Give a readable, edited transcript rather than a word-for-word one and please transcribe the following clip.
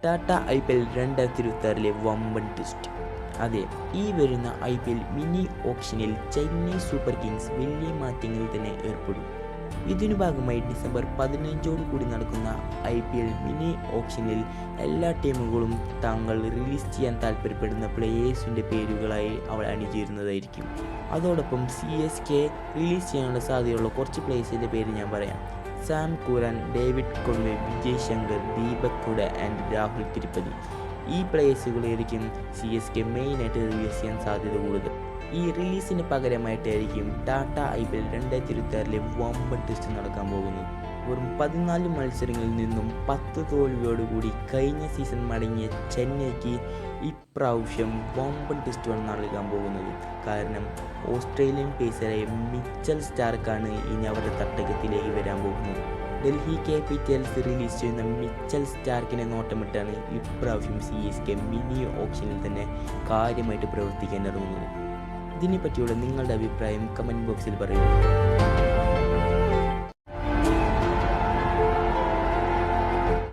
Tata IPL 2026 വമ്പൻ twist. അതെ, ഈ വരുന്ന IPL മിനി ഓപ്ഷനിൽ ചെന്നൈ സൂപ്പർ കിങ്സ് വലിയ മാറ്റങ്ങളിൽ തന്നെ ഏർപ്പെടും. ഇതിനു ഭാഗമായി ഡിസംബർ 15 കൂടി നടക്കുന്ന IPL മിനി ഓപ്ഷനിൽ എല്ലാ ടീമുകളും തങ്ങൾ റിലീസ് ചെയ്യാൻ താല്പര്യപ്പെടുന്ന പ്ലേയേഴ്സിൻ്റെ പേരുകളായി അവൾ അണിചേരുന്നതായിരിക്കും. അതോടൊപ്പം CSK റിലീസ് ചെയ്യാനുള്ള സാധ്യതയുള്ള കുറച്ച് പ്ലേയേഴ്സിൻ്റെ പേര് ഞാൻ പറയാം. Sam Curran, David Conway, Vijay Shankar, Deepak Hooda and Rahul Tripathi. ഈ പ്ലേയേഴ്സുകളായിരിക്കും CSK മെയിനായിട്ട് റിലീസ് ചെയ്യാൻ സാധ്യത കൂടുതൽ. ഈ റിലീസിന് പകരമായിട്ടായിരിക്കും ടാറ്റ IPL 2026 വമ്പൻ ടെസ്റ്റ് നടക്കാൻ പോകുന്നത്. വെറും 14 മത്സരങ്ങളിൽ നിന്നും 10 തോൽവിയോടുകൂടി കഴിഞ്ഞ സീസൺ മടങ്ങിയ ചെന്നൈക്ക് ഇപ്രാവശ്യം വമ്പൻ ടെസ്റ്റുമാണ് നൽകാൻ പോകുന്നത്. കാരണം ഓസ്ട്രേലിയൻ പേസറായ മിച്ചൽ സ്റ്റാർക്കാണ് ഇനി അവരുടെ തട്ടകത്തിലേക്ക് വരാൻ പോകുന്നത്. ഡൽഹി ക്യാപിറ്റൽസ് റിലീസ് ചെയ്യുന്ന മിച്ചൽ സ്റ്റാർക്കിനെ നോട്ടമിട്ടാണ് ഇപ്രാവശ്യം CSK മിനി ഓപ്ഷനിൽ തന്നെ കാര്യമായിട്ട് പ്രവർത്തിക്കാൻ ഇറങ്ങുന്നത്. ഇതിനെപ്പറ്റിയുള്ള നിങ്ങളുടെ അഭിപ്രായം കമൻറ്റ് ബോക്സിൽ പറയുക.